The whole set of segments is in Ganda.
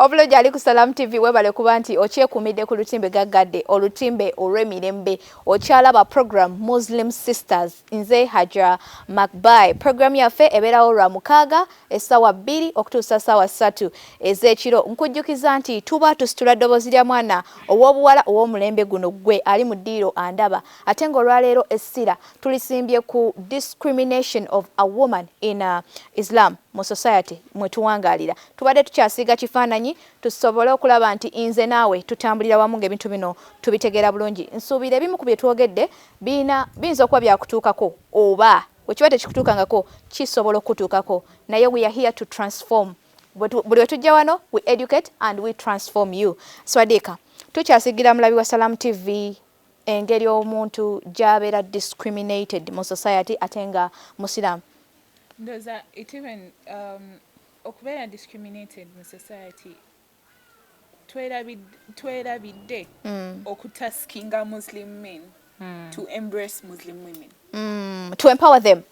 Obulungi ali ku Salam TV webale kuba nti okyekumidde ku lutimbe gaggadde olutimbe olw'emirembe okyalaba program Muslim Sisters nze Haja Makbai. Program yaffe ebeerawo lwa mukaaga essaawa 2 okutuusa ssaawa 3 ez'ekiro. Nkujjukiza nti tuba tusitula ddoboozi lya mwana ow'obuwala ow'omulembe guno gwe ali mu ddiiro andaba ate ng'olwaleero essira tulisimbye ku discrimination of a woman in Islam mu society mwe tuwangalira. Tubadde tukyasiiga kifaananyi tusobole okulaba nti nze naawe tutambulira wamu ng'ebintu bino tubitegeera bulungi. Nsuubira ebimu ku bye twogedde biyinza okuba byakutuukako oba bwe kiba tekikutuukangako kisobola okutuukako naye we are here to transform. Buli we tujja wano we educate and we transform you. Swadika tukyasigira mulabi wa Salam TV engeri omuntu gy'abeera discriminated mu society ate nga musiramu. Does that it even okubeera discriminated in society twerabidde okutaskinga Muslim men to embrace Muslim women, to empower them,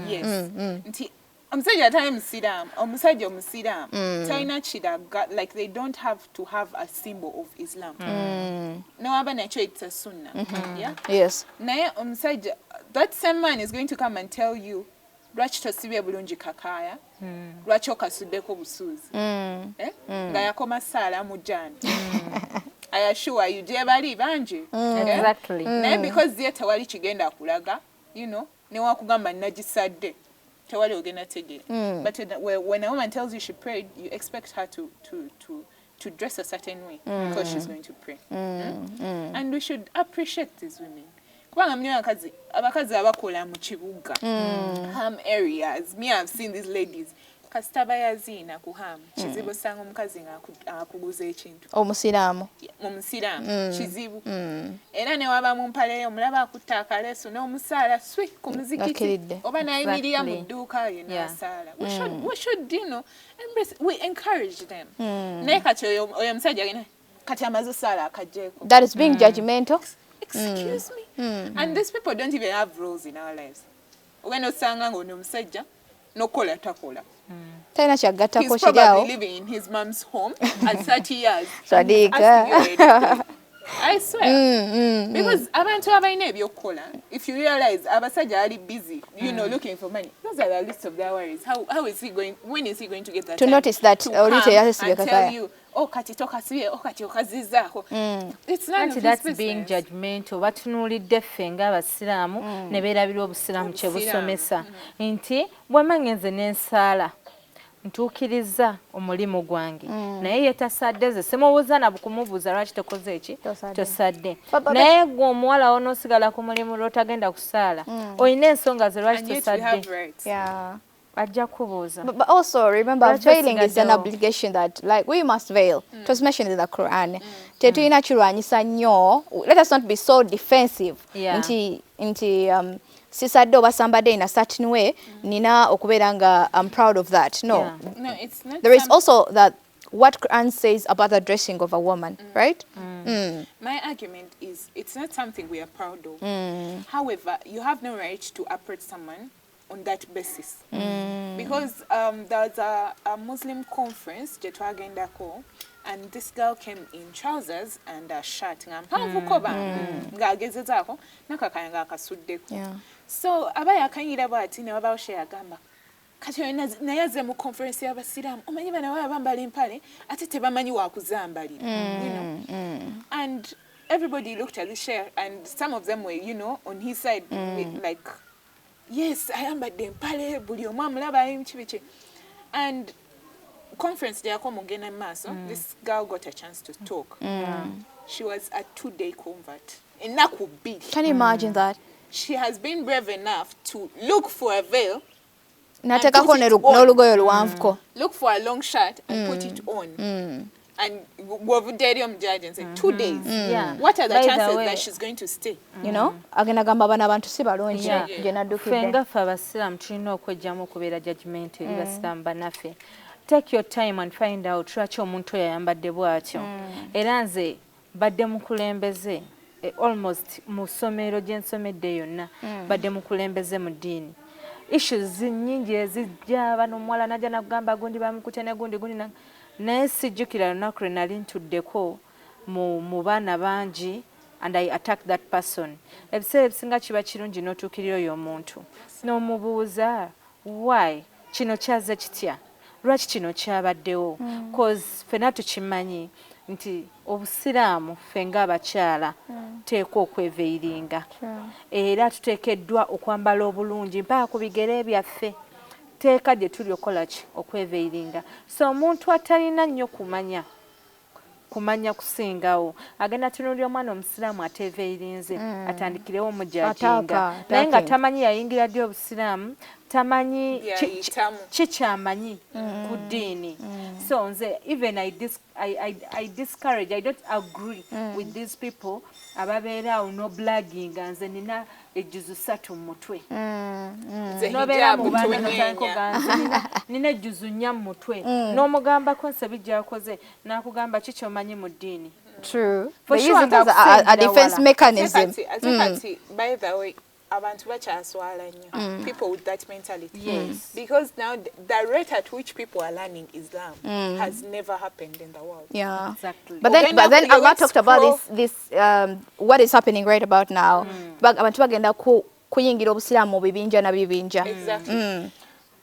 yes. Nti omusajja atali musiraamu omusajja omusiraamu talina kiraga, like they don't have to have a symbol of Islam newaba nakyo it's a sunnah. Yeah, yes, naye omusajja, that same man is going to come and tell you lwaki tosibye bulungi kakaaya, lwaki okasuddeko busuuzi nga yakoma saala mu jani. I assure you gye bali bangi. Exactly. Naye because ye tewali kigenda kulaga, you know, newakugamba nagisadde tewali ogenda tegere. But when a woman tells you she prayed, you expect her to dress a certain way because she's going to pray. And we should appreciate these women. Kubanga mnyo abakazi abakola mu kibuga, ham areas. Me, I've seen these ladies kasitaba yazina ku ham kizibu sanga omukazi nga akuguza ekintu omusiraamu kizibu era ne waba mu mpale omulaba akutta akaleeso n'omusaala swi ku muzikiti oba nayimirira mu dduuka ye n'asaala. We should, you know, embrace, we encourage them. Naye kati oyo omusajja agenda kati amaze saala akajjeeko. That is being judgmental. Excuse me. And these people don't even have roles in our lives. When osanga ngono omusajja nokola takola. Talina kyagattako He's kiri awo. probably living in his mom's home at 30 years. Sadiqa. I swear. Because abantu abalina ebyokukola, if you realize abasajja ali busy, you know, looking for money, those are the list of their worries. How is he going, when is he going to get that to time notice that to come and tell you, oh kati tokasibe, oh kati okazizaako. It's none of his that's business. being judgmental. Batunuulidde ffe ng'abasiraamu ne beerabira obusiraamu kye busomesa nti bw'emma ngenze n'ensaala ntuukiriza omulimu gwange naye ye tasadde ze simubuuza na bukumubuuza lwaki tokoze eki tosadde naye gwe omuwala onoosigala ku mulimu lw'otagenda kusaala olina ensonga ze lwaki tosadde ajja kubuuza. But also remember, veiling is an obligation that, like, we must veil. It was mentioned in the Quran. Tetulina kirwanyisa nnyo. Let us not be so defensive. Nti sisadde oba somebody in a certain way nina okubeera nga I'm proud of that. No, no, it's not. There is also that what Quran says about the dressing of a woman, right? My argument is it's not something we are proud of. However, you have no right to approach someone on that basis. Because there's a Muslim conference, Jetwagendako, and this girl came in trousers and a shirt. So abaya kanyira bati ne babawoshe yagamba kati nayaze mu conference y'abasiramu omanyi bana baba bambala empale ate tebamanyi wakuzambalira, you know. And everybody looked at the share and some of them were, you know, on his side, like, yes, I am but the empale buli omu amulaba ayimchibiche. And conference they are mugena maso, this girl got a chance to talk. She was a 2-day convert in Nakubiri. Can you imagine that? She has been brave enough to look for a veil, look for a long shirt and put it on. And go over judge and say 2 days. What are the chances that she's going to stay? You know, agenda gamba bana bantu si balungi je naddukidde. Fenga fa abasiraamu tulina okwejjamu okubeera judgment eri basiraamu bannaffe. Take your time and find out lwaki omuntu oyo ayambadde bw'atyo. Era nze badde mukulembeze almost mu ssomero gye nsomedde yonna badde mukulembeze mu ddiini. Issues nyingi ezijja bano omuwala najja nakugamba gundi bamukutya ne gundi naye sijjukira lunaku lwe nali ntuddeko mu baana bangi and I attack that person. Ebiseera ebisinga kiba kirungi n'otuukirira oyo omuntu n'omubuuza why kino kyaze kitya, lwaki kino kyabaddewo, cause ffenna tukimanyi nti obusiraamu ffe ng'abakyala teekwa okweveyiringa era tuteekeddwa okwambala obulungi mpaka ku bigere byaffe, teeka gye tuli okola ki okweveyiringa. So omuntu atalina nnyo kumanya kusingawo agenda tunuulira omwana omusiraamu ateeveyirinze atandikirewo omujajinga naye nga tamanyi yayingira ddi obusiraamu, tamanyi kikyamanyi ku ddiini. So nze even I discourage, I don't agree with these people ababeera awo n'oblaginga nze nina ejjuzu 3 mu mutwe nobeera mu baana notankoganze nina ejjuzu 4 mu mutwe n'omugambako nse bijja yakoze n'akugamba kikyomanyi mu ddiini. True. They use it as a defense mechanism. By the way, abantu bakyaswala nnyo. People with that mentality. Yes. Because now the rate at which people are learning Islam has never happened in the world. Yeah. Exactly. But then Allah talked about this what is happening right about now. Abantu bagenda kuyingira obusiraamu mu bibinja na bibinja. Exactly.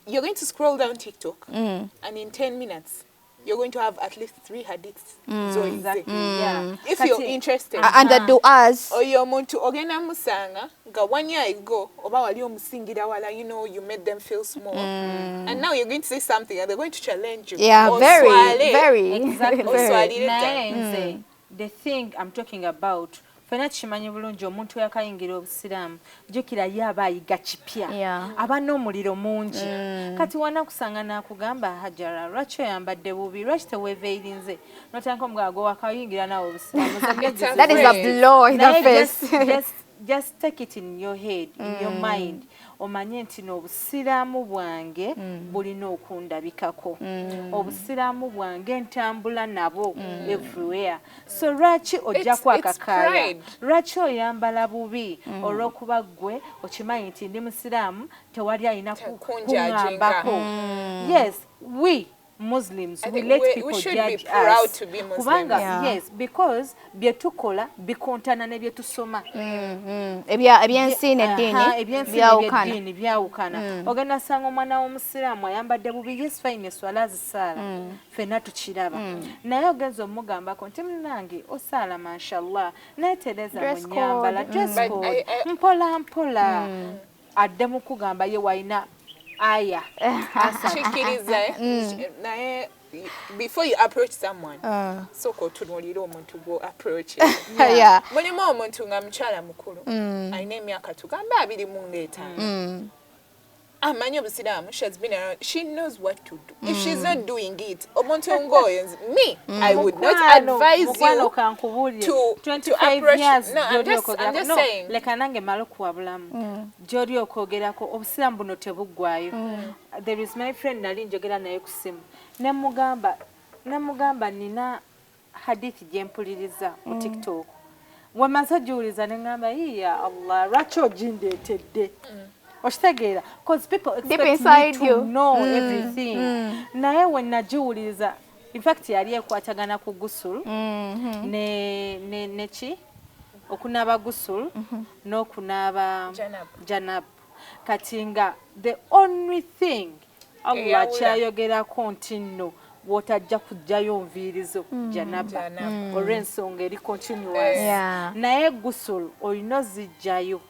You're going to scroll down TikTok and in 10 minutes you're going to have at least 3 hadiths. So exactly. Yeah. If you're interested. And the du'as. Or you're muntu ogenda musanga nga 1 year ago oba wali omusingira wala, you know, you made them feel small. And now you're going to say something and they're going to challenge you. Yeah, very. Exactly. The thing I'm talking about, fena kimanyi bulungi omuntu yakayingira obusiraamu jjukira ye aba ayiga kipya aba n'omuliro mungi kati wana kusanga nakugamba Hajara lwaki oyambadde bubi lwaki teweeveyirinze notanka omugago wakayingira nawe obusiraamu. That is a blow in the face. Just take it in your head, in your mind. Omanye nti n'obusiraamu bwange bulina okundabikako. Obusiraamu bwange ntambula nabo everywhere. So lwaki ojjako akakaaya? Lwaki oyambala bubi? Olw'okuba ggwe okimanyi nti ndi musiraamu tewali alina kuŋŋambako. Yes, we Muslims, we let people we should judge be proud us. to be Muslims. Kubanga, yes, because byetukola bikontana ne byetusoma. Ebyensi n'eddiini byawukana. Ogenda sanga omwana w'omusiraamu ayambadde bubi, yes fine eswala azisaala. Ffenna tukiraba. Naye ogenza omugambako nti munnange osaala mashallah naye tereza mu nnyambala dress code mpola mpola adde mu kugamba ye walina aya chikiriza naye before you approach someone soko tunulira omuntu go approach mulimu omuntu nga mukyala mukulu alina emyaka tugamba 25 amanyi obusiraamu, she has been around, she knows what to do. If she's not doing it, omuntu ngoyo, me, I would not advise you to approach. No, I'm just saying. Leka nange malo kuwabulamu. Jodi okwogerako obusiraamu buno tebuggwaayo. There is my friend nali njogera naye ku simu. Nemugamba nina hadithi gye mpuliriza ku TikTok. Wemaze giwuliza ne ngamba ya Allah lwaki ogindeetedde. Oshtegera because people expect me to know everything. Naye when nagiwuliza, in fact yali ekwatagana ku gusul ne chi okunaba gusul n'okunaba janab katinga the only thing Allah kyayogerako nti nno wotajja kujjayo nviirizo janaba olw'ensonga eri continuous naye gusul olina zijjayo.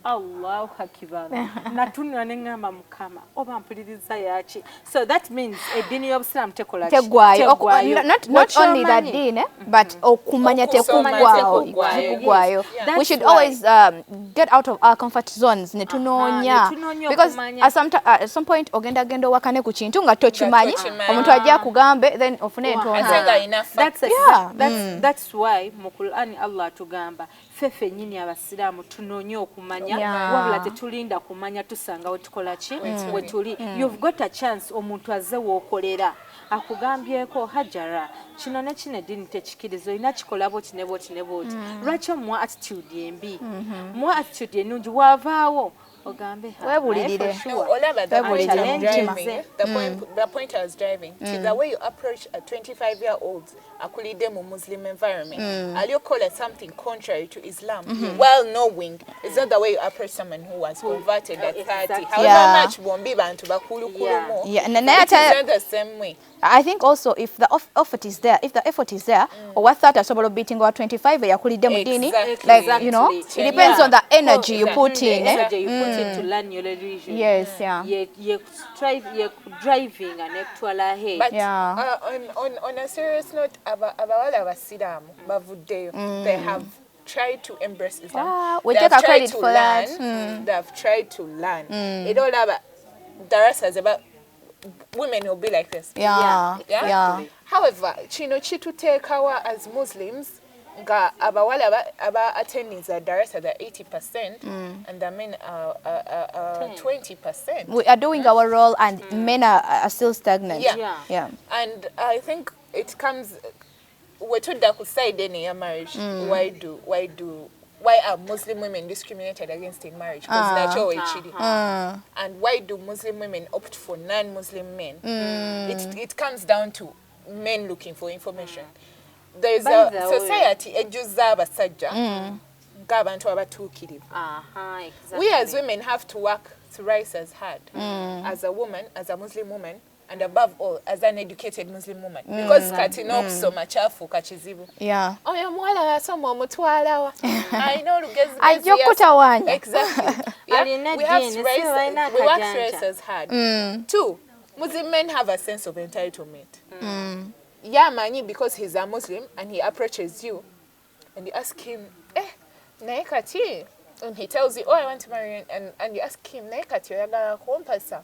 Allahu Akbar. Natunula nengamba mukama oba mpuliriza yaki. So that means edini y'obusiramu tekola ki? Tegwayo. Not only that deen, but okumanya tekugwayo. We should always get out of our comfort zones ne tunoonya. Because at some point ogenda gendo wakane ku kintu nga tokimanyi omuntu ajja kugambe then ofune entonda. That's why mu Qur'an Allah tugamba fefe nyini abasiramu tunoonye okumanya wabula tetulinda kumanya tusanga wetukola ki wetuli. You've got a chance omuntu azze wookolera akugambyeko Hajara kino ne kino eddiini tekikiriza olina kikola boti ne boti ne boti lwaki omuwa attitude embi muwa attitude ennungi waavaawo ogambe Webulirire. No, olaba the point I'm Challenges. driving, the point I was driving, the way you approach a 25-year-old akulide mu Muslim environment, and you call it something contrary to Islam, well knowing it's not the way you approach someone who was converted at 30. Exactly. However much bombi bantu bakulu mo, Yeah, and it is not the same way. I think also if the effort is there, or what that asobola beating or 25 yakulide mu dini, Exactly. like you know, it Exactly. depends Yeah. on the energy you put in. Energy you put in to learn your religion. Yes, yeah. Ye driving and actually ahead. But Yeah. on a serious note, abawala abasilamu bavuddeyo, they have tried to embrace Islam. Ah, we They take have a tried credit to for learn. that. They have tried to learn. It all about darasas about women will be like this. Yeah. Yeah? Yeah. However, chino chitutekawa as Muslims nga abawala aba attending the darasa the 80% and the men are 20%. We are doing our role and men are still stagnant. Yeah. Yeah. And I think it comes wetudda ku side ene ya marriage. Why are Muslim women discriminated against in marriage? Because that's all chili. And why do Muslim women opt for non-Muslim men? It comes down to men looking for information. There is a society ejjuza abasajja ng'abantu abatuukirivu. Exactly. We as women have to work thrice as hard as a woman, as a Muslim woman, and above all, as an educated Muslim woman. Because kati n'okusoma kyafuuka kizibu. Yeah. Oyo muwala yasoma omutwala wa. Alina olugezi Ajja okutawaanya. Exactly. Yeah? We work thrice as hard. 2, Muslim men have a sense of entitlement. Yeah, mani, because he's a Muslim and he approaches you and you ask him, naye kati, and he tells you, oh, I want to marry you, and you ask him, naye kati oyagala kumpasa.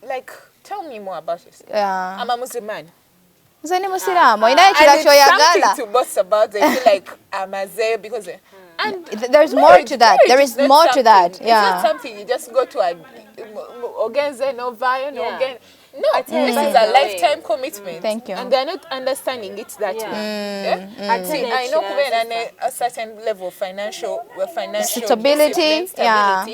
Like, tell me more about yourself. Yeah. I'm a Muslim man. Nze ni musiraamu olina And ekira it's kyoyagala. something to boast about. They feel like I'm a Zay because... And There's more to that. There is more to that. It's Yeah. not something you just go to a Ogenze no via no again. No, this is by a the way. lifetime commitment. Thank you. And they're not understanding it that way. Yeah? See, I know we're a certain level of financial Stability, discipline, yeah.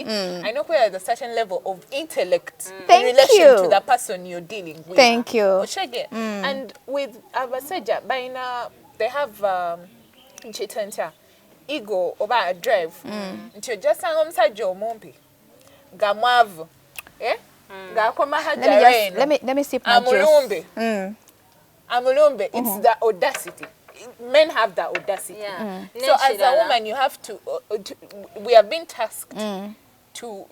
I know we're at a certain level of intellect Thank in relation you. to the person you're dealing with. Thank you. Oshege. And with Abaseja, they have nchitanta ego oba a drive. Nti ojasanga omusajja omumpi nga mwavu. Ng'akoma hajja Let me sip my juice. Amulumbe. It's the audacity. Men have that audacity. Yeah. So as a woman, you have to we have been tasked to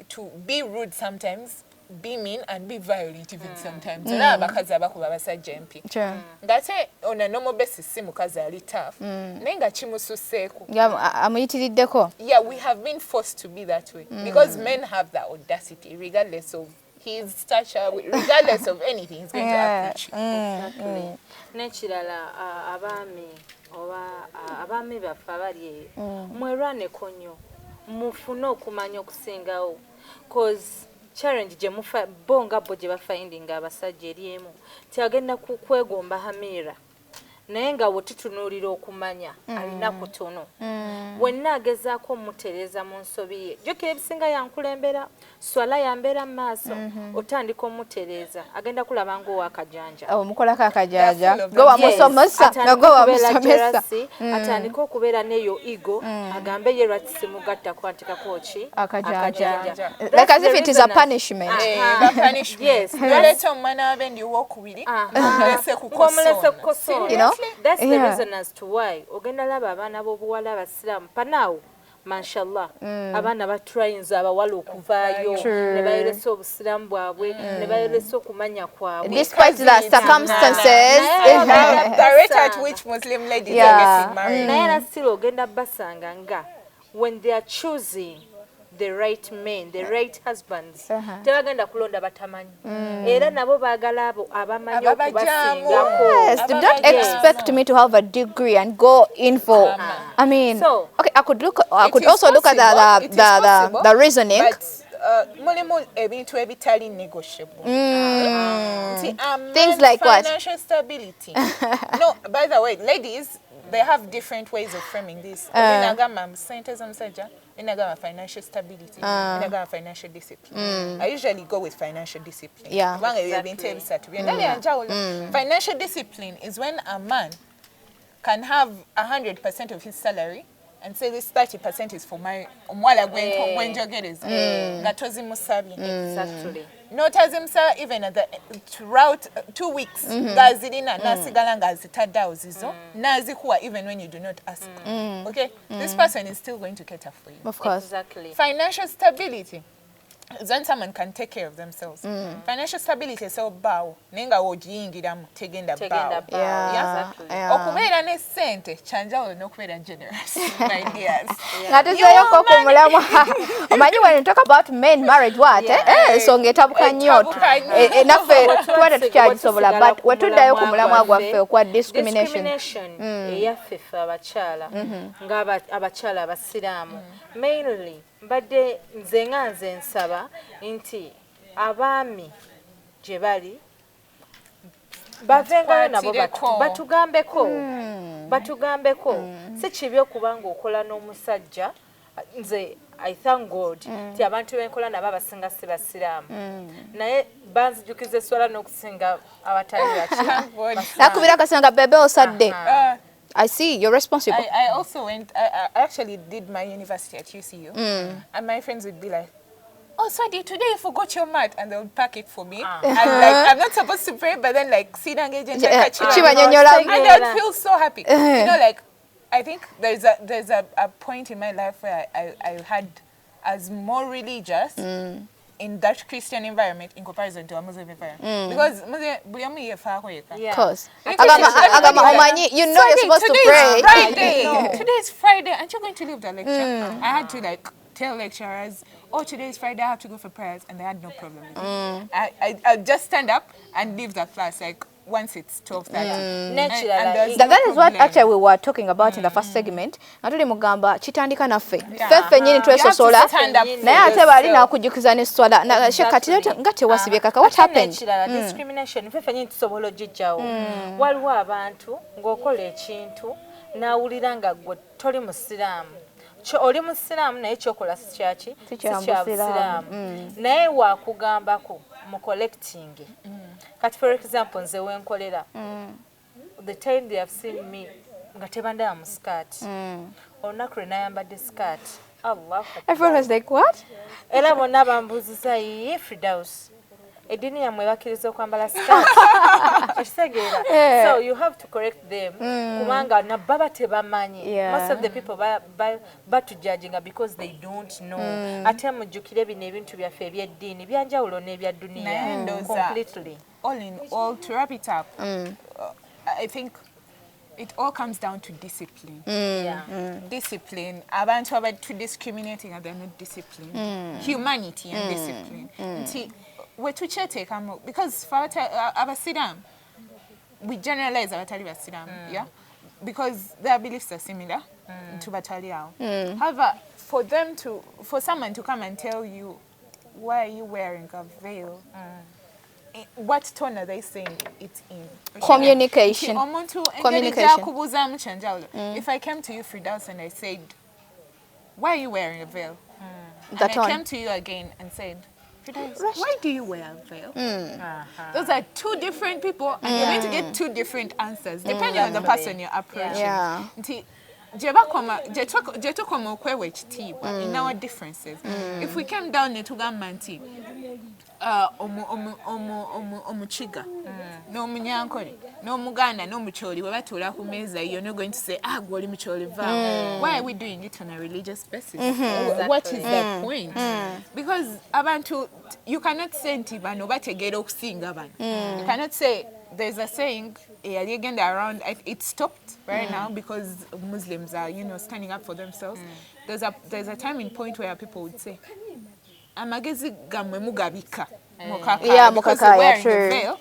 be rude sometimes, be mean and be violent even sometimes. Era abakazi abakuba abasajja empi. Ngate on a normal basis si mukazi ali tough. Naye nga kimususseeko. Amuyitiriddeko. Yeah, we have been forced to be that way because men have that audacity regardless of his stature, regardless of anything, he's going to approach you. Exactly. Nekirala abaami baffe abali mwerwaneko nnyo mufune okumanya okusingawo cause challenge gye mufa bonga bo gye bafinding abasajja eri emu tiagenda kwegomba hamira naye nga wetitunuulira okumanya alina kutono wenna agezaako omutereeza mu nsobi ye jjukira ebisinga yankulembera swala yambeera mu maaso otandika omutereeza agenda kulaba ng'owakajanja omukolako akajanja gwe wamusomesa nga gwe wamusomesa atandika okubeera n'eyo ego agambe ye lwaki simugatta kwantikako ki akajanja like as if it is a punishment. Yes. Noleeta omwana wabendi owokubiri omulese kukosoona. You know? That's the reason as to why ogenda laba abaana b'obuwala abasiraamu panaawo mashallah abaana batrayinza abawala okuvaayo ne bayolesa obusiraamu bwabwe ne bayolesa okumanya kwabwe Despite the circumstances. The rate at which Muslim ladies are getting married. naye era still ogenda basanga nga when they are choosing the right men, the right husbands, tebagenda kulonda batamanyi era nabo baagala abo abamanyi okubasingako. Yes, they don't expect me to have a degree and go in for. I mean, So- okay, I could also look at the reasoning. Mulimu ebintu ebitali negotiable. Things like what? Financial stability. No, by the way, ladies, they have different ways of framing this. Nagamba sente z'omusajja Inagama financial stability, inagama financial discipline. I usually go with financial discipline. Yeah. Financial discipline is when a man can have 100% of his salary and say this 30% is for my umwala gwenjogereza ngatozi musabi. Exactly. Not as him sir, even at the throughout 2 weeks gazilina nasigala ngazitadawo zizo nazikuwa even when you do not ask. Okay, this person is still going to cater for you. Of course. Exactly. Financial stability is when someone can take care of themselves. Financial stability is so bow nenga ojiyingira tegenda bow. Yeah. Okubeera ne sente chanjalo n'okubeera generous. My dears. Ngatuzeyo ko kumulamwa. Omanyi when you talk about men marriage what so ngetabuka nnyo naffe twende tukyagisobola but wetuddayo ku mulamwa gwaffe kwa discrimination eyaffe ffe abakyala nga abakyala abasiraamu mainly mbadde nze nga nze nsaba nti abaami gye bali bavengayo nabo batugambeko si kibi okuba ng'okola n'omusajja nze I thank God ti abantu benkola nabo abasinga si basiraamu naye banzijukiza esswala n'okusinga abatali bakyala nakubira akasanga bebe osadde. I see, you're responsible. I also went, I actually did my university at UCU. And my friends would be like, oh, Sadi, today you forgot your mat. And they would pack it for me. And like, I'm not supposed to pray, but then like, sit and get and they would feel so happy. You know, like, I think there's a point in my life where I had as more religious in that Christian environment in comparison to a Muslim environment. Because of course. You know you're supposed to pray. Today is Friday. Aren't you going to leave the lecture? I had to like tell lecturers, oh, today is Friday, I have to go for prayers. And they had no problem with it. I'd just stand up and leave the class like once it's 12:30. That is what actually we were talking about in the first segment. Natuli mugamba chitandika naffe. Feffe nyini twesosola. Naye ate bali nakujukiza ne swala. Na shekati ngate wasibye kaka. What happened? Discrimination feffe nyini tusobola ojijjawo. Waliwo abantu ng'okola ekintu nawulira nga gwe toli musiraamu. Oli musiraamu naye kyokola si kyaki si kya busiraamu naye wakugambako mu collecting kati for example nze wenkolera the time they have seen me nga tebandaba mu skirt olunaku lwe nayambadde skirt Allah everyone was like what era bonna bambuuziza ye Firdaus edini yamwe bakkiriza okwambala skirt ekitegeera so you have to correct them kubanga nababa tebamanyi most of the people batujudginga because they don't know ate mujjukire bino ebintu byaffe ebyeddiini byanjawulo n'ebya duniya completely. All in all, to wrap it up, I think it all comes down to discipline. Discipline. Abantu abatu discriminating and they're not disciplined. Humanity and discipline. Because for Abasiram, we generalize Abatali Basiram, yeah? Because their beliefs are similar to Bataliao. However, for someone to come and tell you, why are you wearing a veil? What tone are they saying it in? Communication. Communication. If I came to you, Firdaus, and I said, why are you wearing a veil? And I came to you again and said, why do you wear a veil? Those are two different people, and you're going to get two different answers, depending on the person you're approaching. In our differences. If we came down to Gamanti, omuchiga no munyankole no muganda no mucholi webatula ku meza you're not going to say gwoli mucholi va. Why are we doing it on a religious basis? What is the point? Because abantu you cannot say nti bano bategera okusinga bano. You cannot say there's a saying around it stopped right now because Muslims are standing up for themselves. There's a timing point where people would say amagezi gamwe mugabika because wearing a veil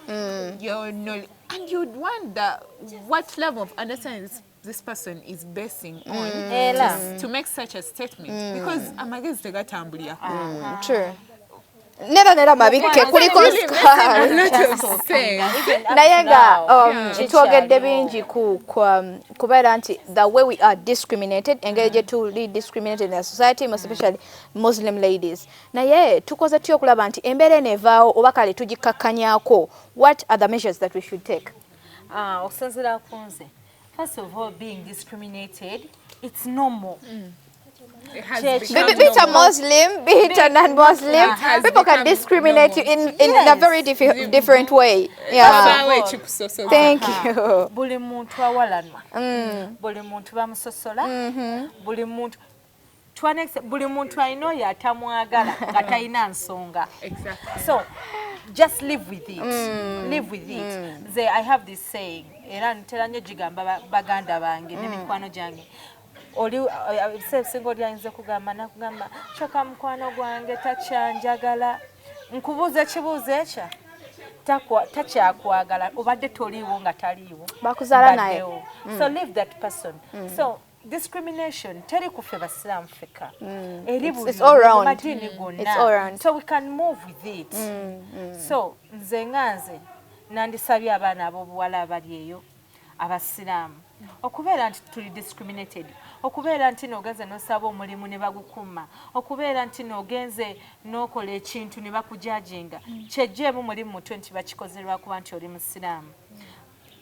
and you'd wonder what level of understanding this person is basing on to make such a statement because amagezi tegatambulira true nera mabike kuliko sukari naye nga twogedde bingi kubeera nti the way we are discriminated engeri gye tuli discriminated in the society most especially Muslim ladies naye tukoze tutya okulaba nti embeera eno evaawo oba kale tugikakkanyaako what are the measures that we should take okusinziira ku nze first of all being discriminated it's normal Be it a Muslim, be it a non-Muslim, people can discriminate you in a very different way. Yeah. Thank you. Buli muntu awalanwa. Buli muntu bamusosola. Buli muntu buli muntu alina oyo atamwagala nga talina nsonga. Exactly. So just live with it. Live with it. I have this saying. Era ntera nnyo gigamba baganda bange n'emikwano gyange. Oli singo lyayinza kugamba nakugamba choka mukwano gwange takyanjagala nkubuuza ekibuuzo ekyo takyakwagala obadde toliiwo nga taliiwo bakuzaala naye so leave that person so discrimination teri kufe basiraamu feka eri buli madiini gonna so we can move with it so nze nga nze nandisabye abaana ab'obuwala abali eyo abasiraamu okubeera nti tuli discriminated okubeera nti n'ogenze n'osaba omulimu ne bagukuma okubeera nti n'ogenze n'okola ekintu ne bakujajinga kyejjeemu mulimu mutwe nti bakikozerwa kuba nti oli musiraamu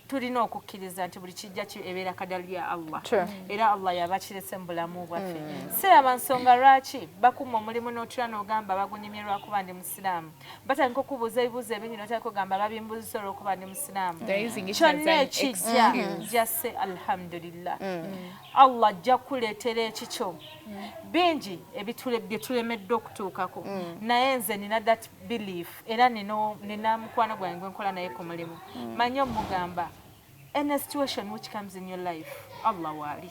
tulina okukkiriza nti buli kijja ebeera kadali lya Allah era Allah yabakirese mu bulamu bwaffe siraba nsonga lwaki bakuma omulimu n'otula n'ogamba bagunyimye lwakuba ndi musiraamu batandika okubuuza ebibuuzo ebingi n'otandika okugamba babimbuuzisa olw'okuba ndi musiraamu kyonna ekijja jase alhamdulillah Allah ajja kuleetera ekikyo bingi bye tulemeddwa okutuukako naye nze nina that belief era nina mukwano gwange gwe nkola naye ku mulimu manyi omugamba any situation which comes in your life Allah wali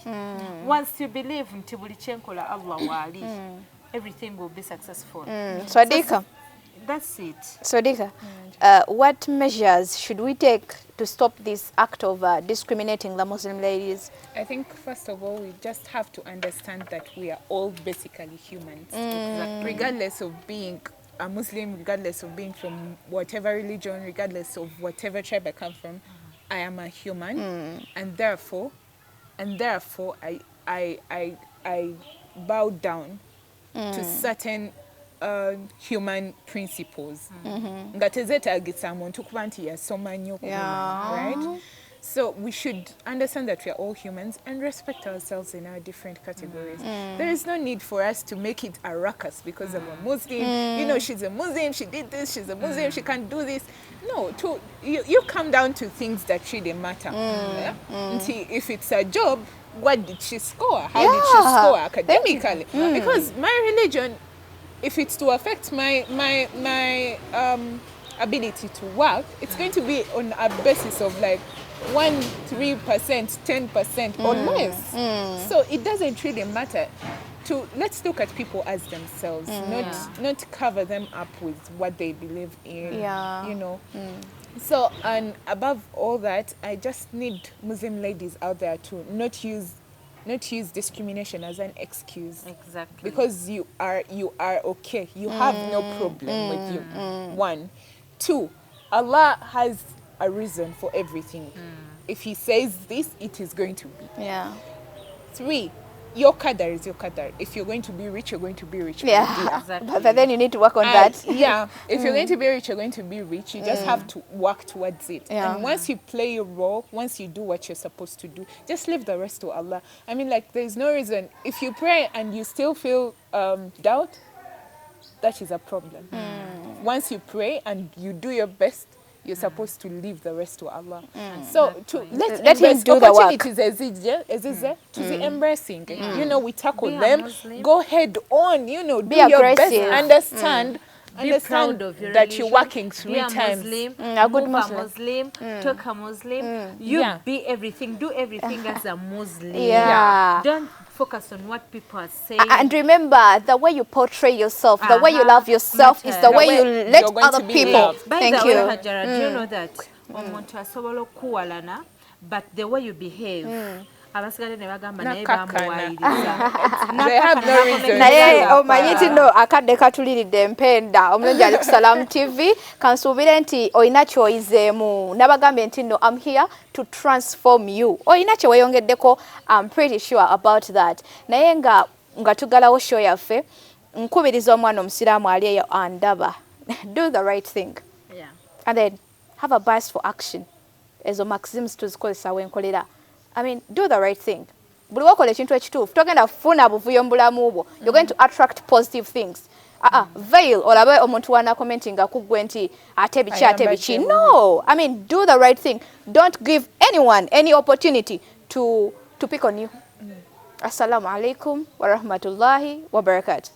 once you believe nti buli kyenkola Allah wali everything will be successful Swadika that's it Swadika what measures should we take to stop this act of discriminating the Muslim ladies? I think first of all we just have to understand that we are all basically humans regardless of being a Muslim, regardless of being from whatever religion, regardless of whatever tribe I come from, I am a human, and therefore I bow down to certain human principles. Ngatezetaagisa muntu kuba nti yasoma nnyo right? So we should understand that we are all humans and respect ourselves in our different categories. There is no need for us to make it a ruckus because of a Muslim. You know, she's a Muslim, she did this, she's a Muslim, she can't do this. No, you come down to things that really matter. If it's a job, what did she score? How did she score academically? Because my religion, if it's to affect my ability to work, it's going to be on a basis of like 1%, 3%, 10% or less. So it doesn't really matter. Let's look at people as themselves, not cover them up with what they believe in. You know. So, and above all that, I just need Muslim ladies out there to not use discrimination as an excuse. Exactly. Because you are okay. You have no problem with you. 1. 2, Allah has a reason for everything. If He says this, it is going to be. 3, your qadar is your qadar. If you're going to be rich, you're going to be rich. Exactly. But then you need to work on that. If you're going to be rich, you're going to be rich. You just have to work towards it. And once you play your role, once you do what you're supposed to do, just leave the rest to Allah. I mean, like, there's no reason. If you pray and you still feel doubt, that is a problem. Once you pray and you do your best, you're supposed to leave the rest to Allah. So let Him do the work. To the embracing. You know, we tackle them. Muslim. Go head on. You know, do your best. Understand. Understand that you're working 3 times. A good Muslim. Talk a Muslim. You be everything. Do everything as a Muslim. Don't focus on what people are saying. And remember, the way you portray yourself, the way you love yourself is the way you let other people. Thank you. Hajara, do you know that? Omuntu asobola okuwalana, but the way you behave, abasigale ne bagamba naye Nakakana. bamuwayiriza They have no reason. naye omanyi nti no akadde katuliridde empenda omulungi ali ku Salam TV kansuubire nti olina kyoyizeemu nabagambye nti no I'm here to transform you olina kye weeyongeddeko I'm pretty sure about that naye nga tugalawo show yaffe nkubiriza omwana omusiraamu ali eyo andaba do the right thing Yeah. and then have a bias for action ezo maxims tuzikozesa wenkolera I mean do the right thing buli wakola ekintu ekituufu togenda kufuna buvuyo mu bulamu bwo you're going to attract positive things veil olabe omuntu wana commenting akugwe nti ate biki no I mean do the right thing don't give anyone any opportunity to pick on you assalamu alaikum wa rahmatullahi wa barakatuh